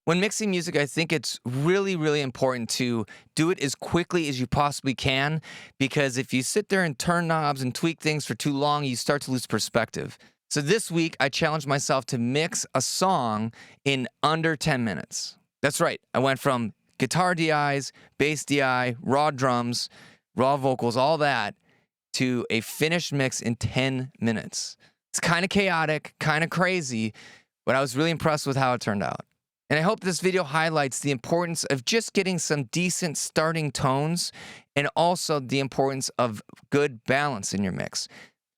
When mixing music, I think it's really, really important to do it as quickly as you possibly can, because if you sit there and turn knobs and tweak things for too long, you start to lose perspective. So this week, I challenged myself to mix a song in under 10 minutes. That's right. I went from guitar DIs, bass DI, raw drums, raw vocals, all that, to a finished mix in 10 minutes. It's kind of chaotic, kind of crazy, but I was really impressed with how it turned out. And I hope this video highlights the importance of just getting some decent starting tones and also the importance of good balance in your mix.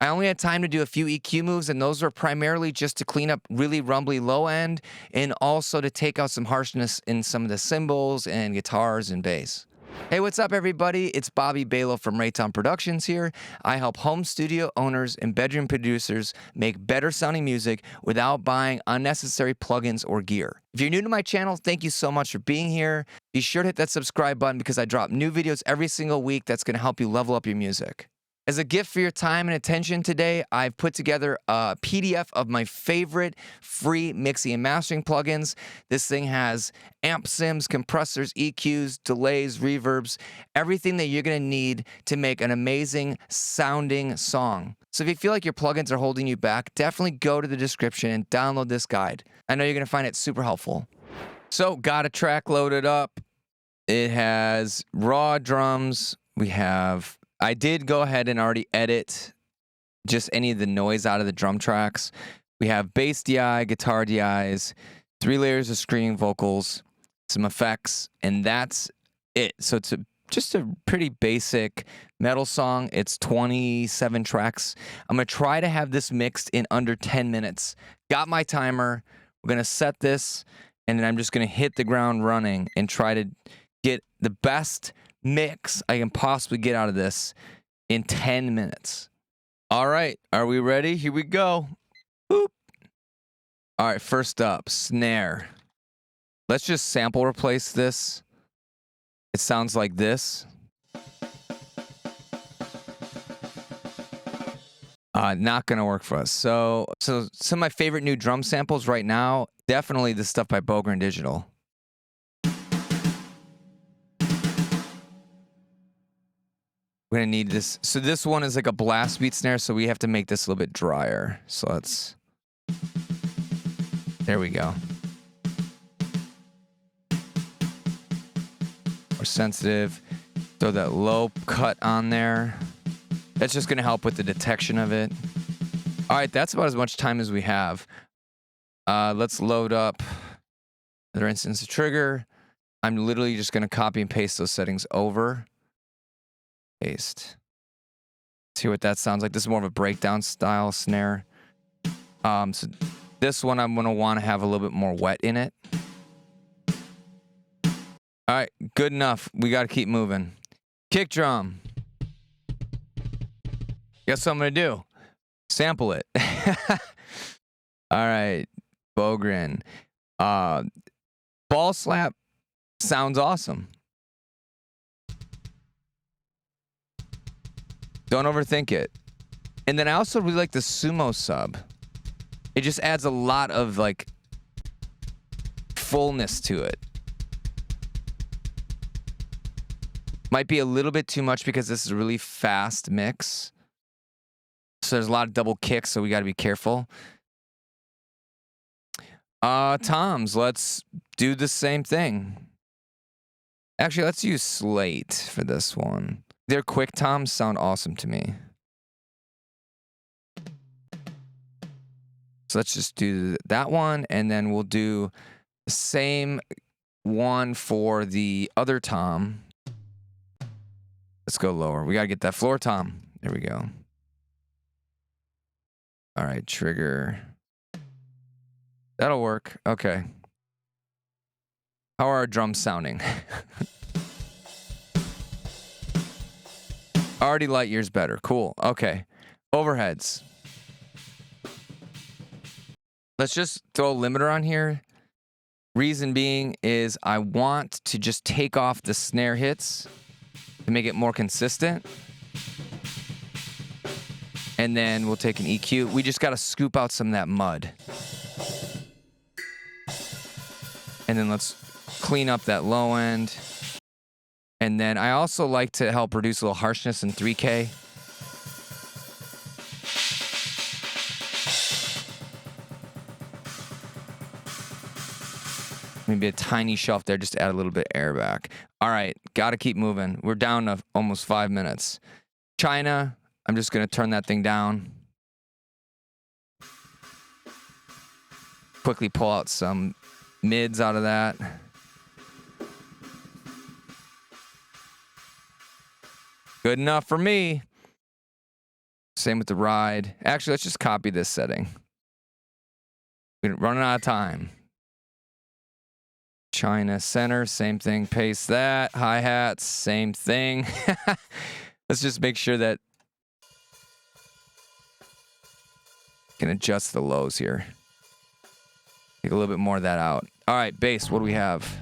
I only had time to do a few EQ moves, and those were primarily just to clean up really rumbly low end and also to take out some harshness in some of the cymbals and guitars and bass. Hey, what's up, everybody? It's Bobby Balo from Raytown Productions here. I help home studio owners and bedroom producers make better sounding music without buying unnecessary plugins or gear. If you're new to my channel, thank you so much for being here. Be sure to hit that subscribe button because I drop new videos every single week that's going to help you level up your music. As a gift for your time and attention today, I've put together a PDF of my favorite free mixing and mastering plugins. This thing has amp sims, compressors, EQs, delays, reverbs, everything that you're going to need to make an amazing sounding song. So if you feel like your plugins are holding you back, definitely go to the description and download this guide. I know you're going to find it super helpful. So, got a track loaded up. It has raw drums. I did go ahead and already edit just any of the noise out of the drum tracks. We have bass DI, guitar DIs, 3 layers of screaming vocals, some effects, and that's it. So it's just a pretty basic metal song. It's 27 tracks. I'm going to try to have this mixed in under 10 minutes. Got my timer. We're going to set this, and then I'm just going to hit the ground running and try to get the best mix I can possibly get out of this in 10 minutes. All right, are we ready? Here we go. Boop. All right, first up, snare. Let's just sample replace this. It sounds like this. Not gonna work for us. So some of my favorite new drum samples right now, definitely the stuff by Boger and Digital. We're gonna need this. So this one is like a blast beat snare, so we have to make this a little bit drier. So let's, there we go. More sensitive. Throw that low cut on there. That's just gonna help with the detection of it. All right, that's about as much time as we have. Let's load up another instance of trigger. I'm literally just gonna copy and paste those settings over. Paste. See what that sounds like. This is more of a breakdown style snare. So this one I'm gonna want to have a little bit more wet in it. All right, good enough. We got to keep moving. Kick drum. Guess what I'm gonna do? Sample it. All right, Bogren. Ball slap sounds awesome. Don't overthink it. And then I also really like the sumo sub. It just adds a lot of like fullness to it. Might be a little bit too much because this is a really fast mix. So there's a lot of double kicks, so we got to be careful. Toms, let's do the same thing. Actually, let's use Slate for this one. Their quick toms sound awesome to me. So let's just do that one, and then we'll do the same one for the other tom. Let's go lower. We got to get that floor tom. There we go. All right, trigger. That'll work. Okay. How are our drums sounding? Already light years better. Cool. Okay. Overheads. Let's just throw a limiter on here. Reason being is I want to just take off the snare hits to make it more consistent. And then we'll take an EQ. We just got to scoop out some of that mud. And then let's clean up that low end. And then I also like to help reduce a little harshness in 3K. Maybe a tiny shelf there just to add a little bit of air back. All right, got to keep moving. We're down to almost 5 minutes. China, I'm just going to turn that thing down. Quickly pull out some mids out of that. Good enough for me. Same with the ride. Actually, let's just copy this setting. We're running out of time. China center, same thing. Paste that. Hi-hats, same thing. Let's just make sure that can adjust the lows here. Take a little bit more of that out. All right, bass, what do we have?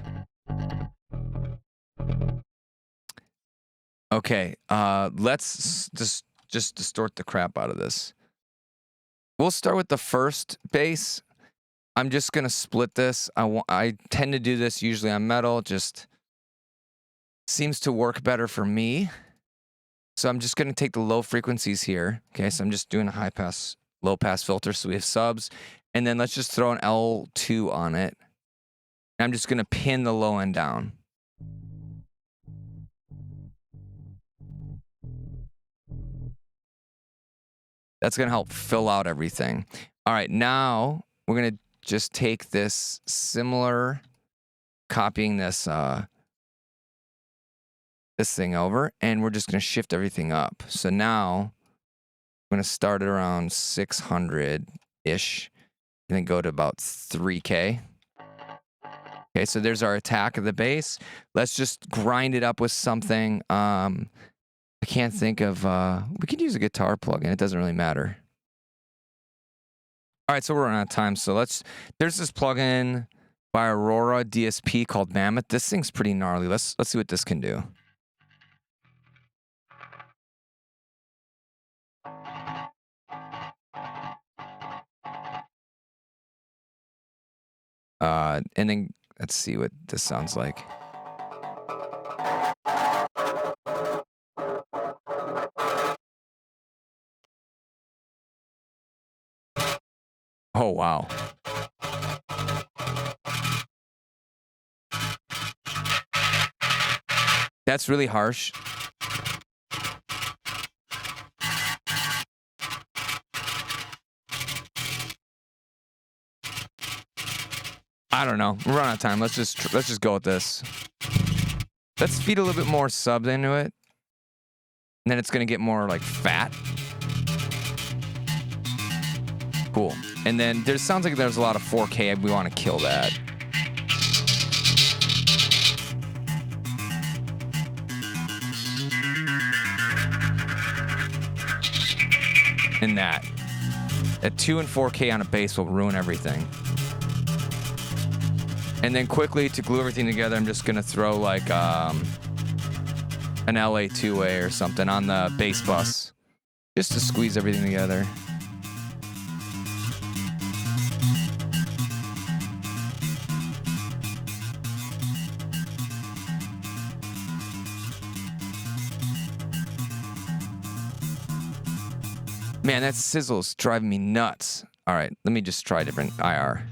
Okay, let's just distort the crap out of this. We'll start with the first bass. I'm just gonna split this. I tend to do this usually on metal. Just seems to work better for me. So I'm just gonna take the low frequencies here. Okay, so I'm just doing a high pass, low pass filter. So we have subs, and then let's just throw an L2 on it. And I'm just gonna pin the low end down. That's gonna help fill out everything. All right, now we're gonna just take this similar, copying this this thing over, and we're just gonna shift everything up. So now I'm gonna start at around 600-ish, and then go to about 3K. Okay, so there's our attack of the bass. Let's just grind it up with something. I can't think of. We could use a guitar plugin. It doesn't really matter. All right, so we're running out of time. So there's this plugin by Aurora DSP called Mammoth. This thing's pretty gnarly. Let's see what this can do. And then let's see what this sounds like. Oh, wow. That's really harsh. I don't know. We're running out of time. Let's just go with this. Let's feed a little bit more subs into it. And then it's gonna get more like fat. Cool. And then there sounds like there's a lot of 4K. We want to kill that. And that. At 2 and 4K on a bass will ruin everything. And then quickly, to glue everything together, I'm just gonna throw like an LA 2A or something on the bass bus, just to squeeze everything together. Man, that sizzle's driving me nuts. All right, let me just try a different IR.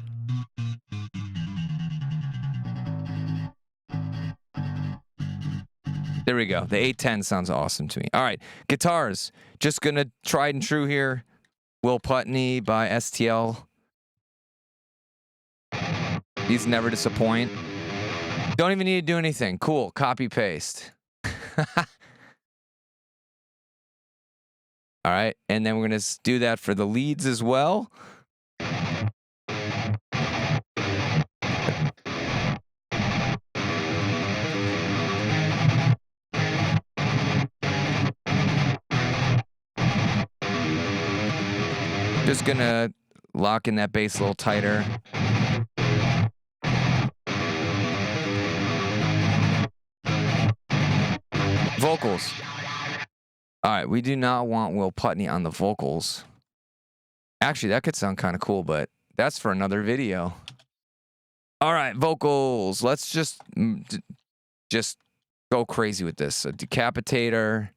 There we go. The 810 sounds awesome to me. All right, guitars. Just gonna tried and true here. Will Putney by STL. These never disappoint. Don't even need to do anything. Cool. Copy paste. All right, and then we're gonna do that for the leads as well. Just gonna lock in that bass a little tighter. Vocals. All right, we do not want Will Putney on the vocals. Actually, that could sound kind of cool, but that's for another video. All right, vocals. Let's just go crazy with this. A decapitator.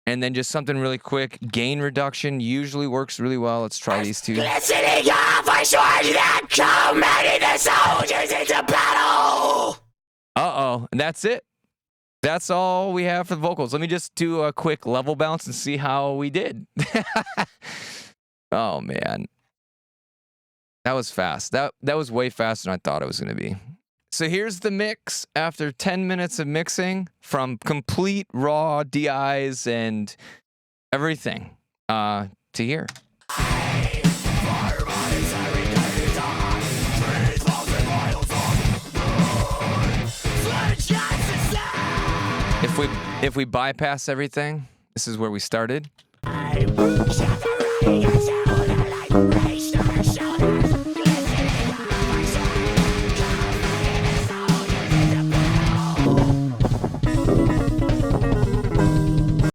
And then just something really quick. Gain reduction usually works really well. Let's try these two. Listening up, I sworn that committing the soldiers into battle. Uh-oh. And that's it. That's all we have for the vocals. Let me just do a quick level bounce and see how we did. Oh, man. That was fast. That was way faster than I thought it was going to be. So here's the mix after 10 minutes of mixing from complete raw DIs and everything to here. If we bypass everything, this is where we started.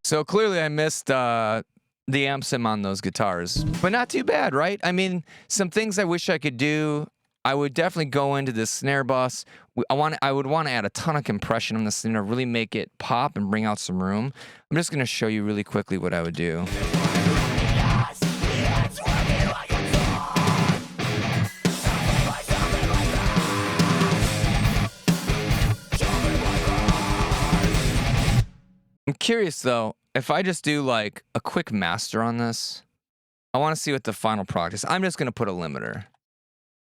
So clearly I missed the amp sim on those guitars, but not too bad, right? I mean, some things I wish I could do. I would definitely go into this snare bus. I would want to add a ton of compression on the snare, really make it pop and bring out some room. I'm just going to show you really quickly what I would do. I'm curious though, if I just do like a quick master on this, I want to see what the final product is. I'm just going to put a limiter.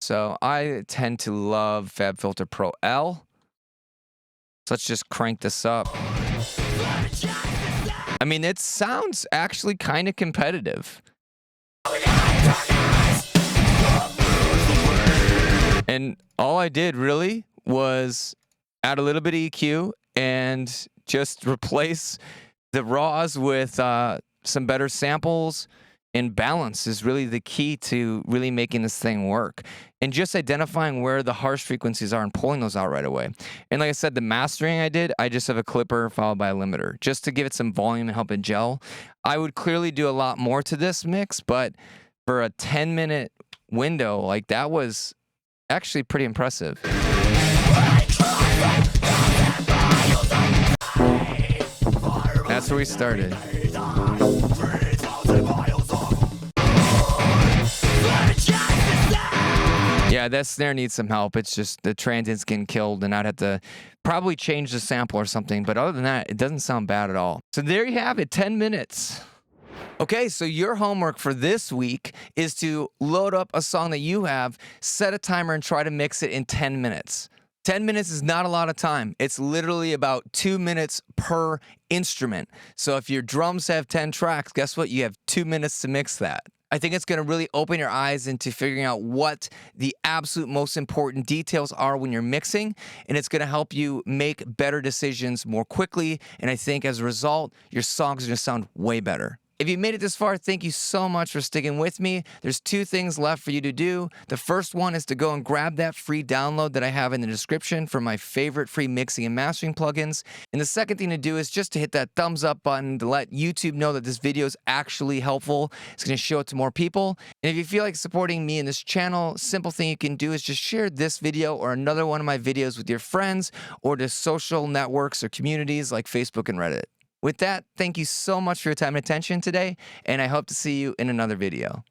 So I tend to love FabFilter Pro L. So let's just crank this up. I mean, it sounds actually kind of competitive. And all I did really was add a little bit of EQ and just replace the raws with some better samples, and balance is really the key to really making this thing work. And just identifying where the harsh frequencies are and pulling those out right away. And like I said, the mastering I just have a clipper followed by a limiter just to give it some volume and help it gel. I would clearly do a lot more to this mix, but for a 10-minute window, like that was actually pretty impressive. That's where we started. Yeah, that snare needs some help. It's just the transient's getting killed, and I'd have to probably change the sample or something. But other than that, it doesn't sound bad at all. So there you have it, 10 minutes. Okay, so your homework for this week is to load up a song that you have, set a timer, and try to mix it in 10 minutes. 10 minutes is not a lot of time. It's literally about 2 minutes per instrument. So if your drums have 10 tracks, guess what? You have 2 minutes to mix that. I think it's going to really open your eyes into figuring out what the absolute most important details are when you're mixing, and it's going to help you make better decisions more quickly, and I think as a result, your songs are going to sound way better. If you made it this far, thank you so much for sticking with me. There's 2 things left for you to do. The first one is to go and grab that free download that I have in the description for my favorite free mixing and mastering plugins. And the second thing to do is just to hit that thumbs up button to let YouTube know that this video is actually helpful. It's going to show it to more people. And if you feel like supporting me in this channel, simple thing you can do is just share this video or another one of my videos with your friends or to social networks or communities like Facebook and Reddit. With that, thank you so much for your time and attention today, and I hope to see you in another video.